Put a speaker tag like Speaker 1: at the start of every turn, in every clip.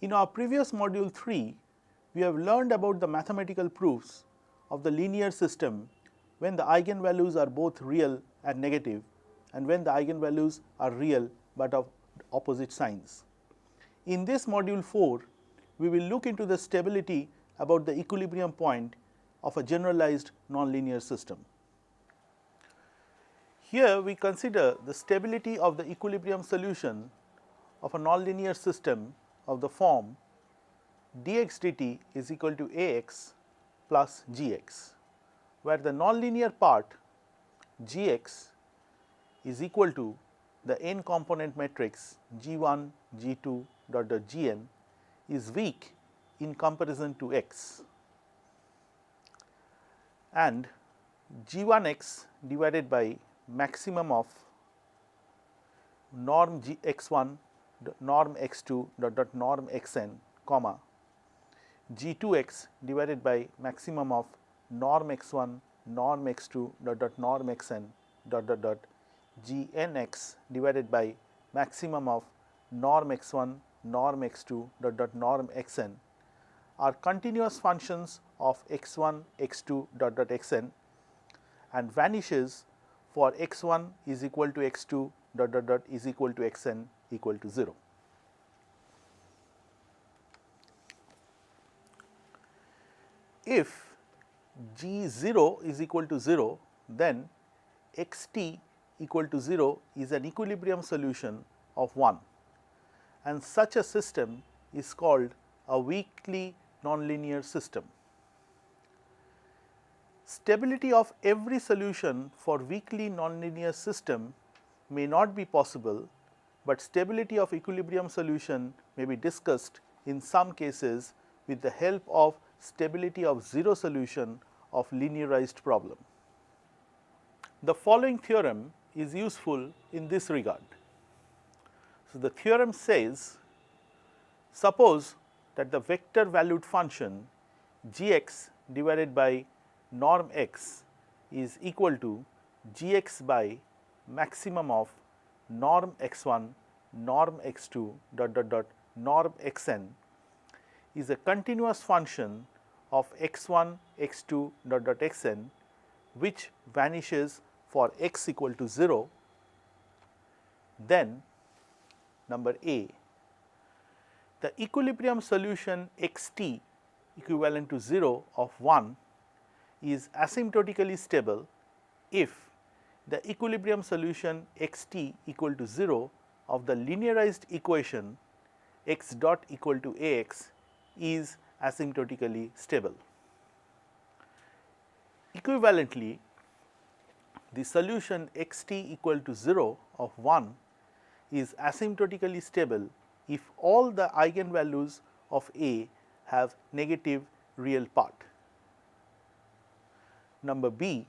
Speaker 1: In our previous module 3, we have learned about the mathematical proofs of the linear system when the eigenvalues are both real and negative, and when the eigenvalues are real but of opposite signs. In this module 4, we will look into the stability about the equilibrium point of a generalized nonlinear system. Here we consider the stability of the equilibrium solution of a nonlinear system of the form dx dt is equal to Ax plus Gx, where the nonlinear part Gx is equal to the n component matrix G1, G2 dot dot Gn is weak in comparison to x, and G1x divided by maximum of norm x1 norm x2 dot dot norm xn comma G2x divided by maximum of norm x1 norm x2 dot dot norm xn dot dot dot Gnx divided by maximum of norm x1 norm x2 dot dot norm xn are continuous functions of x1 x2 dot dot xn and vanishes for x1 is equal to x2 dot dot dot is equal to xn equal to 0. If G0 is equal to 0, then xt equal to 0 is an equilibrium solution of 1, and such a system is called a weakly nonlinear system. Stability of every solution for weakly nonlinear system may not be possible, but stability of equilibrium solution may be discussed in some cases with the help of stability of zero solution of linearized problem. The following theorem is useful in this regard. So, the theorem says, suppose that the vector valued function gx divided by norm x is equal to gx by maximum of norm x1 norm x2 dot dot dot norm xn is a continuous function of x1 x2 dot dot xn which vanishes for x equal to 0, then number A, the equilibrium solution xt equivalent to 0 of 1 is asymptotically stable if the equilibrium solution xt equal to 0 of the linearized equation x dot equal to Ax is asymptotically stable. Equivalently, the solution xt equal to 0 of 1 is asymptotically stable if all the eigenvalues of A have negative real part. Number B,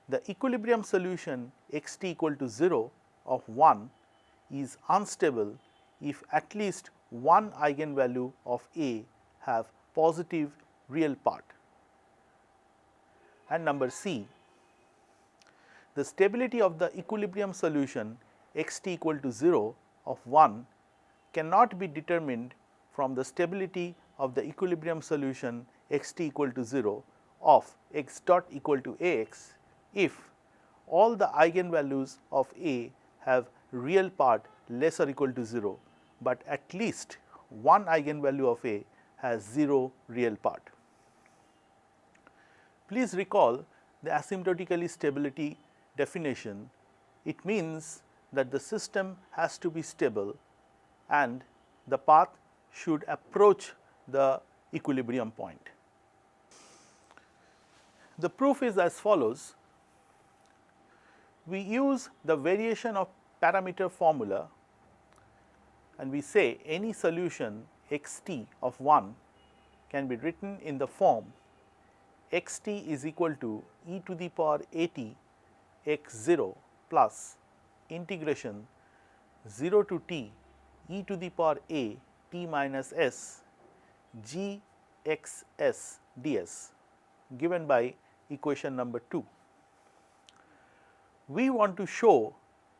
Speaker 1: the equilibrium solution xt equal to 0 of 1 is unstable if at least one eigenvalue of A have positive real part. And number C, the stability of the equilibrium solution xt equal to 0 of 1 cannot be determined from the stability of the equilibrium solution xt equal to 0 of x dot equal to Ax if all the eigenvalues of A have real part less or equal to 0, but at least one eigenvalue of A has 0 real part. Please recall the asymptotically stability definition. It means that the system has to be stable and the path should approach the equilibrium point. The proof is as follows. We use the variation of parameter formula and we say any solution xt of 1 can be written in the form xt is equal to e to the power at x0 plus integration 0 to t e to the power a t minus s g x s ds given by equation number 2. We want to show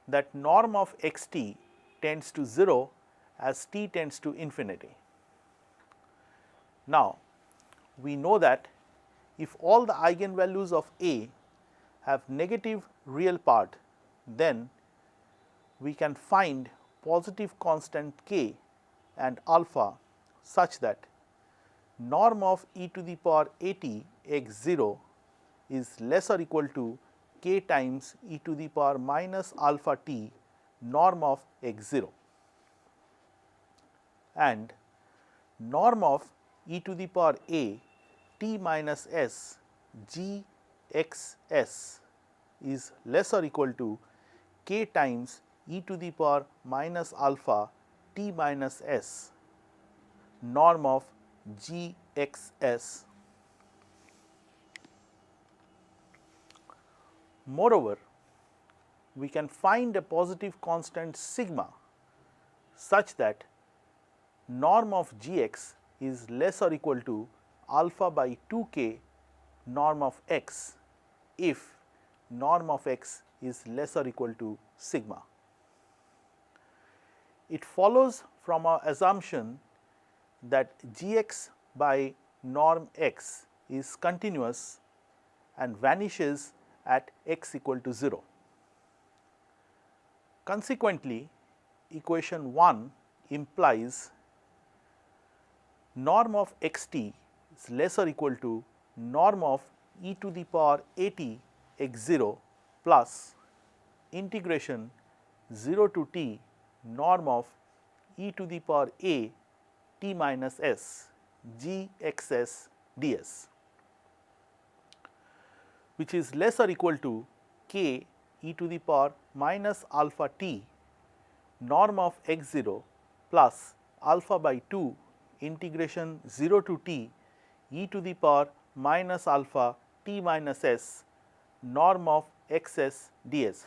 Speaker 1: that norm of xt tends to 0 as t tends to infinity. Now, we know that if all the eigenvalues of A have negative real part, then we can find positive constant k and alpha such that norm of e to the power at x 0 is less or equal to k times e to the power minus alpha t norm of x 0, and norm of e to the power a t minus s g x s is less or equal to k times e to the power minus alpha t minus s norm of g x s. Moreover, we can find a positive constant sigma such that norm of g x is less or equal to alpha by 2k norm of x if norm of x is less or equal to sigma. It follows from our assumption that g x by norm x is continuous and vanishes at x equal to 0. Consequently, equation 1 implies norm of x t is less or equal to norm of e to the power a t x 0 plus integration 0 to t norm of e to the power a t minus s g x s ds, which is less or equal to k e to the power minus alpha t norm of x 0 plus alpha by 2 integration 0 to t e to the power minus alpha t minus s norm of x s ds,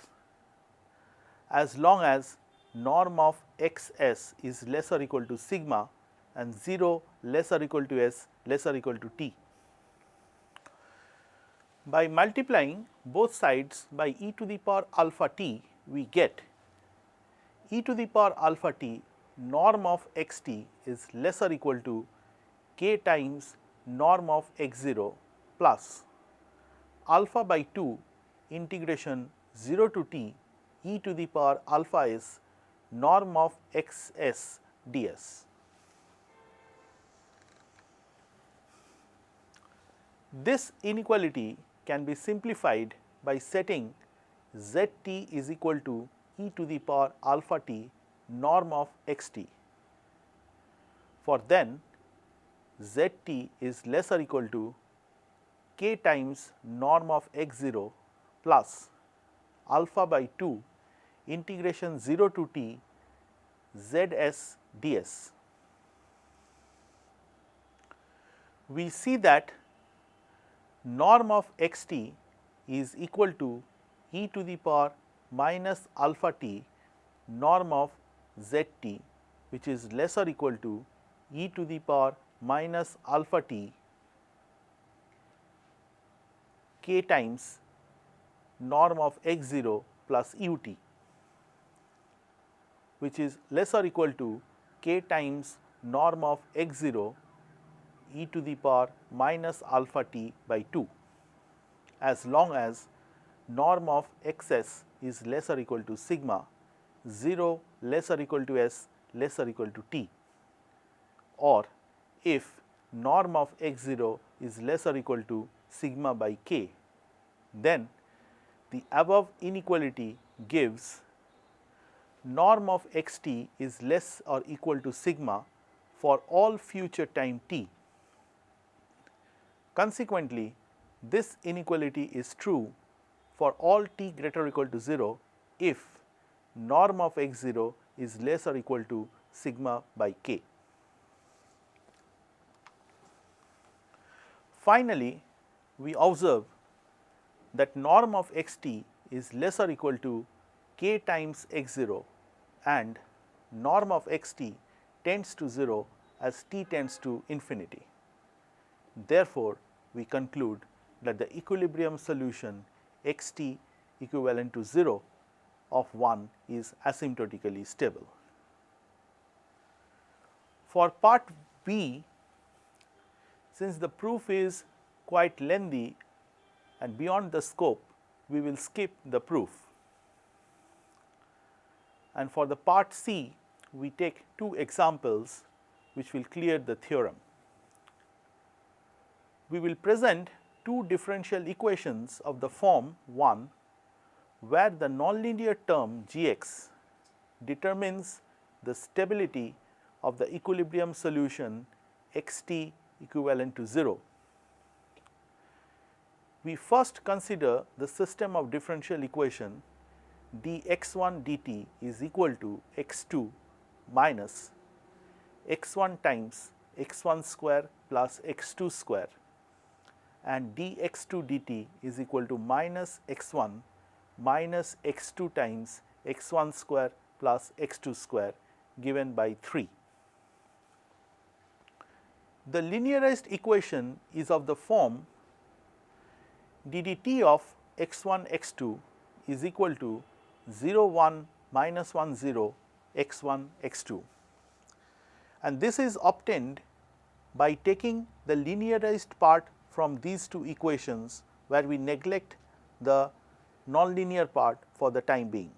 Speaker 1: as long as norm of x s is less or equal to sigma and 0 less or equal to s less or equal to t. By multiplying both sides by e to the power alpha t, we get e to the power alpha t norm of x t is less or equal to k times norm of x 0 plus alpha by 2 integration 0 to t e to the power alpha s norm of x s ds. This inequality can be simplified by setting z t is equal to e to the power alpha t norm of x t. For then z t is less or equal to k times norm of x 0 plus alpha by 2 integration 0 to t z s ds. We see that norm of x t is equal to e to the power minus alpha t norm of z t, which is less or equal to e to the power minus alpha t k times norm of x 0 plus u t, which is less or equal to k times norm of x 0 e to the power minus alpha t by 2, as long as norm of x s is less or equal to sigma, 0 less or equal to s less or equal to t, or if norm of x 0 is less or equal to sigma by k, then the above inequality gives norm of x t is less or equal to sigma for all future time t. Consequently, this inequality is true for all t greater or equal to 0 if norm of x 0 is less or equal to sigma by k. Finally, we observe that norm of x t is less or equal to k times x 0 and norm of x t tends to 0 as t tends to infinity. Therefore, we conclude that the equilibrium solution x t equivalent to 0 of 1 is asymptotically stable. For part B, since the proof is quite lengthy and beyond the scope, we will skip the proof. And for the part C, we take two examples which will clear the theorem. We will present two differential equations of the form 1, where the nonlinear term Gx determines the stability of the equilibrium solution xt equivalent to 0. We first consider the system of differential equation dx1 dt is equal to x2 minus x1 times x1 square plus x2 square, and dx2 dt is equal to minus x1 minus x2 times x1 square plus x2 square given by 3. The linearized equation is of the form ddt of x1 x2 is equal to 0 1 minus 1 0 x1 x2, and this is obtained by taking the linearized part from these two equations, where we neglect the nonlinear part for the time being,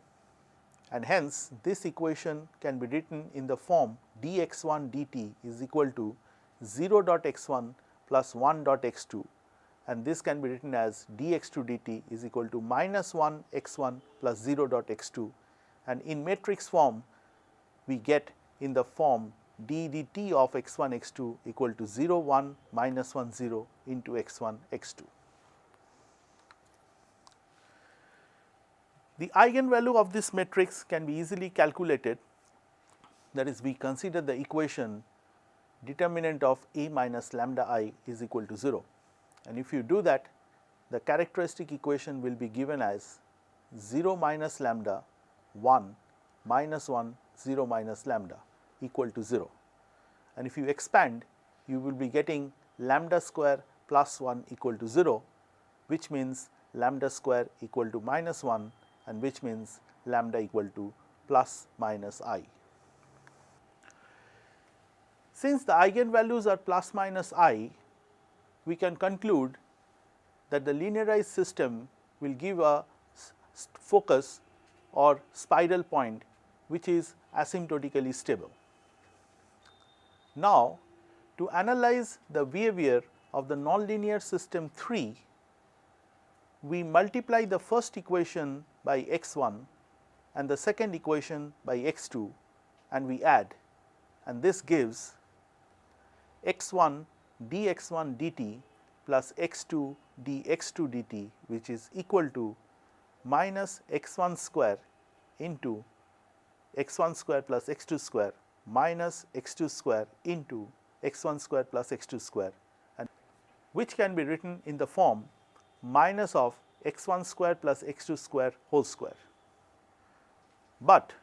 Speaker 1: and hence this equation can be written in the form dx1 dt is equal to 0 dot x1 plus 1 dot x2, and this can be written as dx2 dt is equal to minus 1 x1 plus 0 dot x2, and in matrix form we get in the form d dt of x1 x2 equal to 0 1 minus 1 0 into x1 x2. The eigenvalue of this matrix can be easily calculated, that is, we consider the equation determinant of A minus lambda I is equal to 0, and if you do that, the characteristic equation will be given as 0 minus lambda 1 minus 1 0 minus lambda equal to 0, and if you expand, you will be getting lambda square plus 1 equal to 0, which means lambda square equal to minus 1, and which means lambda equal to plus minus I. Since the eigenvalues are plus minus I, we can conclude that the linearized system will give a focus or spiral point which is asymptotically stable. Now, to analyze the behavior of the nonlinear system 3, we multiply the first equation by x1 and the second equation by x2, and we add, and this gives x1 dx1 dt plus x2 dx2 dt, which is equal to minus x1 square into x1 square plus x2 square minus x2 square into x1 square plus x2 square, and which can be written in the form minus of x1 square plus x2 square whole square. But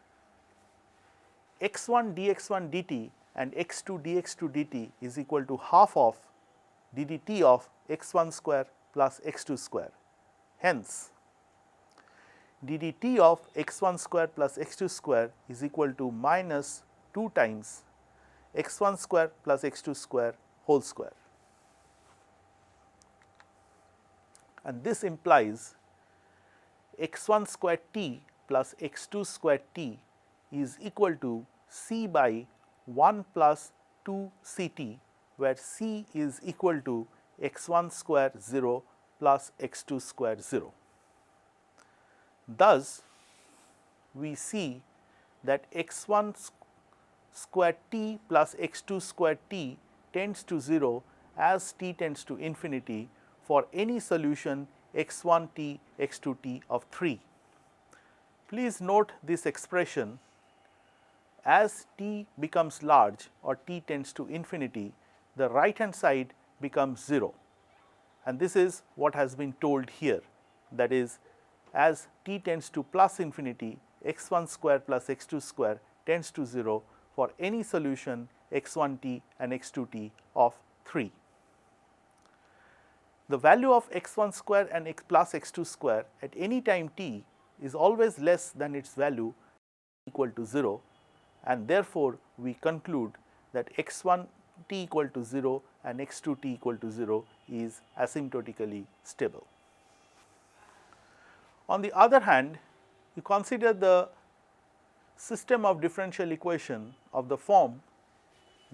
Speaker 1: x1 dx1 dt and x2 dx2 dt is equal to half of ddt of x1 square plus x2 square. Hence, ddt of x1 square plus x2 square is equal to minus 2 times x1 square plus x2 square whole square, and this implies x1 square t plus x2 square t is equal to c by 1 plus 2 ct, where c is equal to x1 square 0 plus x2 square 0. Thus, we see that x1 square t plus x2 square t tends to 0 as t tends to infinity for any solution x1 t x2 t of 3. Please note this expression: as t becomes large or t tends to infinity, the right hand side becomes 0, and this is what has been told here, that is, as t tends to plus infinity, x1 square plus x2 square tends to 0 for any solution x1 t and x2 t of 3. The value of x1 square and x plus x2 square at any time t is always less than its value equal to 0, and therefore, we conclude that x1 t equal to 0 and x2 t equal to 0 is asymptotically stable. On the other hand, you consider the system of differential equation of the form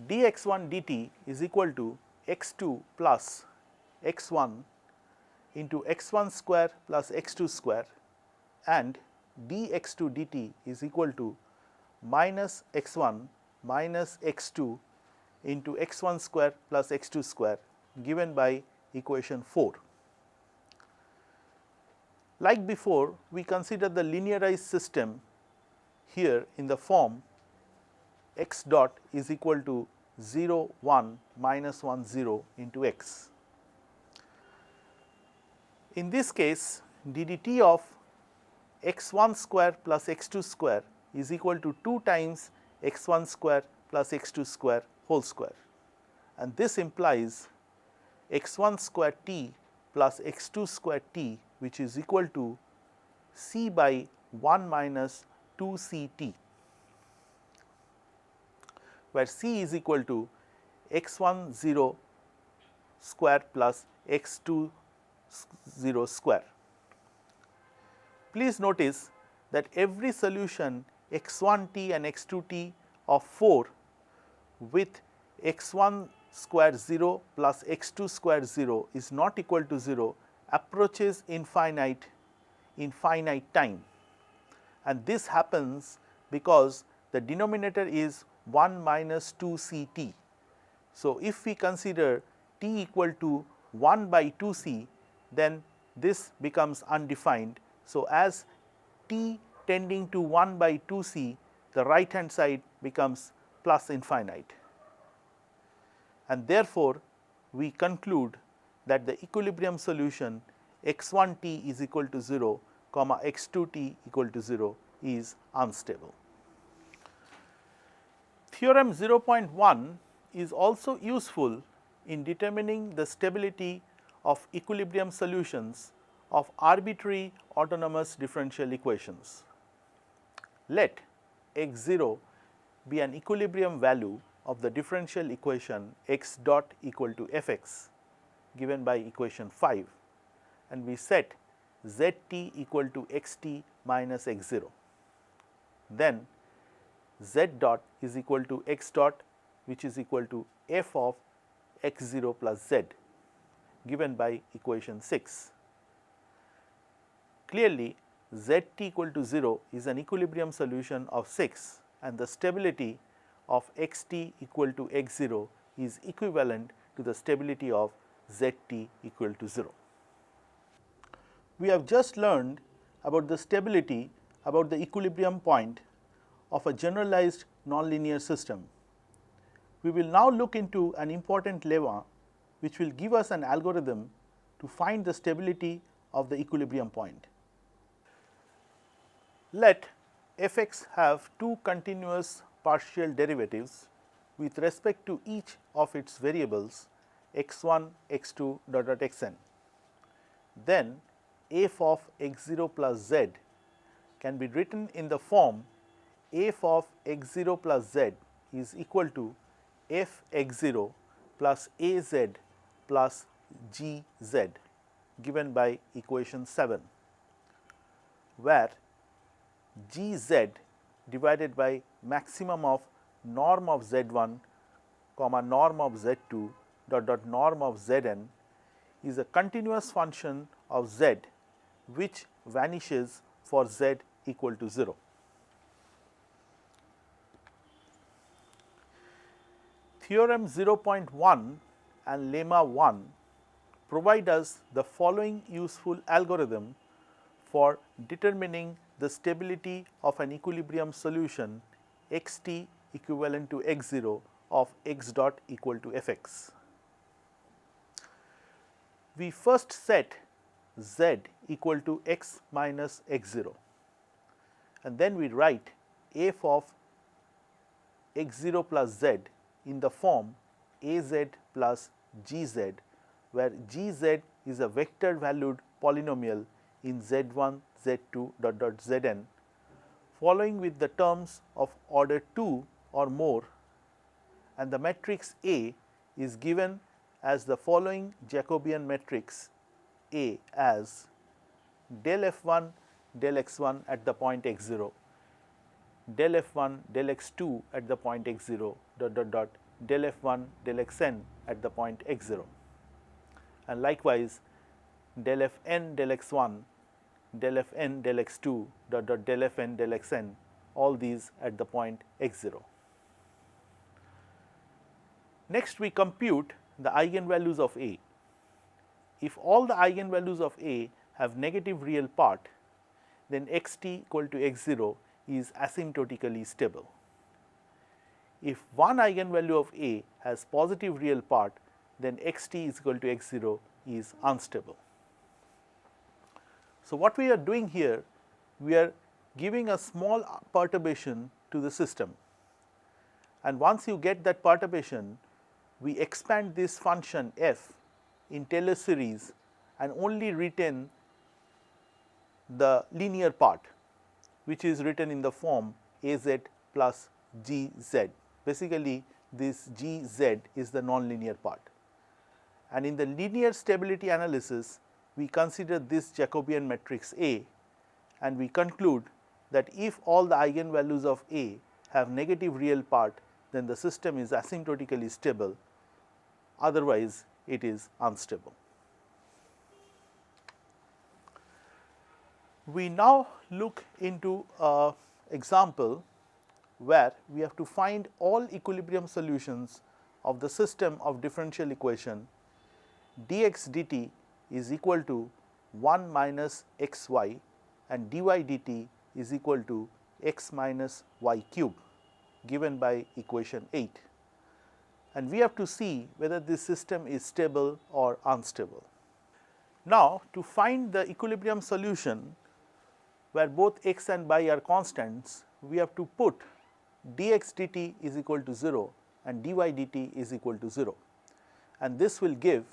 Speaker 1: dx1 dt is equal to x2 plus x1 into x1 square plus x2 square, and dx2 dt is equal to minus x1 minus x2 into x1 square plus x2 square, given by equation 4. Like before, we consider the linearized system here in the form x dot is equal to 0 1 minus 1 0 into x. In this case, ddt of x1 square plus x2 square is equal to 2 times x1 square plus x2 square whole square, and this implies x1 square t plus x2 square t, which is equal to c by 1 minus 2 c t, where c is equal to x1 0 square plus x2 0 square. Please notice that every solution x1 t and x2 t of 4 with x1 square 0 plus x2 square 0 is not equal to 0 approaches infinite in finite time, and this happens because the denominator is 1 minus 2 c t. So, if we consider t equal to 1 by 2 c, then this becomes undefined. So, as t tending to 1 by 2 c, the right hand side becomes plus infinite, and therefore, we conclude that the equilibrium solution x1 t is equal to 0 comma x2 t equal to 0 is unstable. Theorem 0.1 is also useful in determining the stability of equilibrium solutions of arbitrary autonomous differential equations. Let x0 be an equilibrium value of the differential equation x dot equal to fx given by equation 5, and we set zt equal to xt minus x0. Then z dot is equal to x dot, which is equal to f of x0 plus z given by equation 6. Clearly, zt equal to 0 is an equilibrium solution of 6, and the stability of xt equal to x0 is equivalent to the stability of zt equal to 0. We have just learned about the stability about the equilibrium point of a generalized nonlinear system. We will now look into an important lemma which will give us an algorithm to find the stability of the equilibrium point. Let fx have two continuous partial derivatives with respect to each of its variables x1, x2 dot dot xn. Then f of x0 plus z can be written in the form f of x0 plus z is equal to f x0 plus az plus gz given by equation 7, where gz divided by maximum of norm of z1 comma norm of z2 dot dot norm of zn is a continuous function of z which vanishes for z equal to 0. Theorem 0.1 and lemma 1 provide us the following useful algorithm for determining the stability of an equilibrium solution xt equivalent to x0 of x dot equal to fx. We first set z equal to x minus x0, and then we write f of x0 plus z in the form az plus gz, where gz is a vector valued polynomial in z1, z2 dot dot zn, following with the terms of order 2 or more, and the matrix A is given as the following Jacobian matrix A as del f1 del x1 at the point x0, del f1 del x2 at the point x0 dot dot dot del f1 del xn at the point x0, and likewise del fn del x1 del fn del x2 dot dot del fn del xn, all these at the point x0. Next we compute the eigenvalues of A. If all the eigenvalues of A have negative real part, then xt equal to x0 is asymptotically stable. If one eigenvalue of A has positive real part, then xt is equal to x0 is unstable. So, what we are doing here, we are giving a small perturbation to the system, and once you get that perturbation, we expand this function f in Taylor series and only retain the linear part, which is written in the form az plus gz. Basically, this gz is the nonlinear part, and in the linear stability analysis, we consider this Jacobian matrix A, and we conclude that if all the eigenvalues of A have negative real part, then the system is asymptotically stable, otherwise it is unstable. We now look into an example where we have to find all equilibrium solutions of the system of differential equation dx dt is equal to 1 minus xy and dy dt is equal to x minus y cube, given by equation 8, and we have to see whether this system is stable or unstable. Now, to find the equilibrium solution where both x and y are constants, we have to put dx dt is equal to 0 and dy dt is equal to 0, and this will give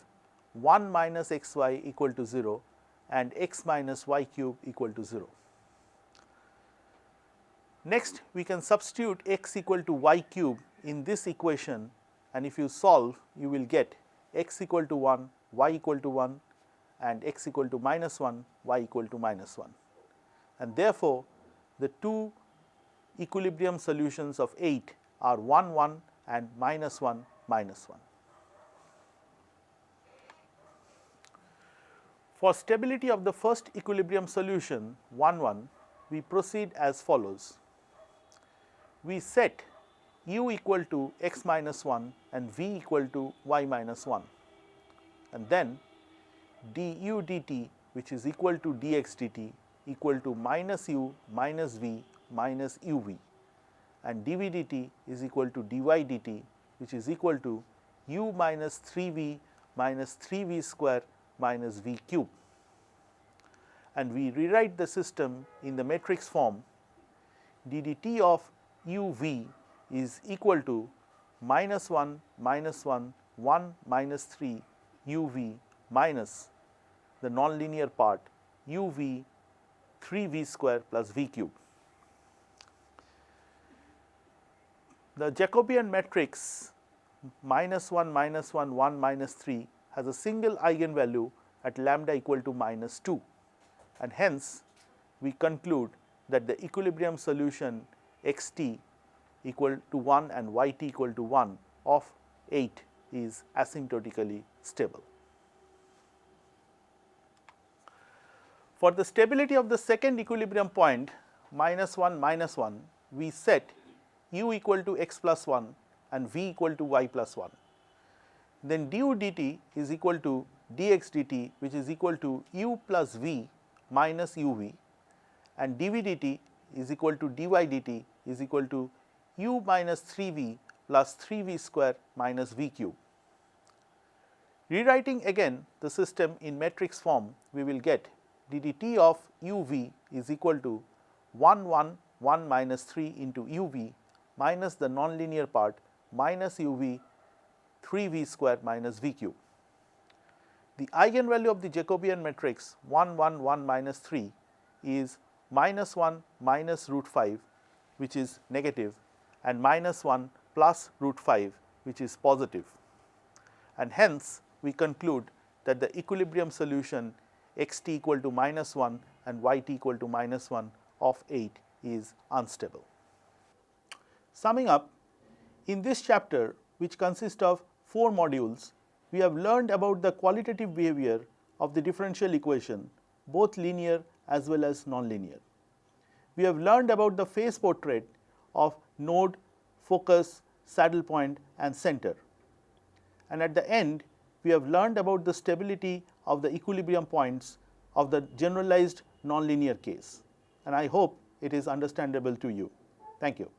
Speaker 1: 1 minus xy equal to 0 and x minus y cube equal to 0. Next, we can substitute x equal to y cube in this equation, and if you solve, you will get x equal to 1, y equal to 1 and x equal to minus 1, y equal to minus 1. And therefore, the two equilibrium solutions of 8 are 1 1 and minus 1 minus 1. For stability of the first equilibrium solution 1 1, we proceed as follows. We set u equal to x minus 1 and v equal to y minus 1, and then du dt, which is equal to dx dt, equal to minus u minus v minus uv, and dv dt is equal to dy dt, which is equal to u minus 3v minus 3v square minus v cube, and we rewrite the system in the matrix form. ddt of uv is equal to minus 1 minus 1 1 minus 3 uv minus the nonlinear part uv 3v square plus v cube. The Jacobian matrix minus 1 minus 1 1 minus 3 has a single eigenvalue at lambda equal to minus 2, and hence we conclude that the equilibrium solution xt equal to 1 and yt equal to 1 of 8 is asymptotically stable. For the stability of the second equilibrium point minus 1 minus 1, we set u equal to x plus 1 and v equal to y plus 1. Then du dt is equal to dx dt, which is equal to u plus v minus uv, and dv dt is equal to dy dt is equal to u minus 3v plus 3v square minus v cube. Rewriting again the system in matrix form, we will get ddt of uv is equal to 1 1 1 minus 3 into uv minus the nonlinear part minus uv 3v square minus v cube. The eigenvalue of the Jacobian matrix 1 1 1 minus 3 is minus 1 minus root 5, which is negative, and minus 1 plus root 5, which is positive, and hence we conclude that the equilibrium solution x t equal to -1 and y t equal to -1 of 8 is unstable. Summing up, in this chapter, which consists of 4 modules, we have learned about the qualitative behavior of the differential equation, both linear as well as nonlinear. We have learned about the phase portrait of node, focus, saddle point and center. And at the end, we have learned about the stability of the equilibrium points of the generalized nonlinear case, and I hope it is understandable to you. Thank you.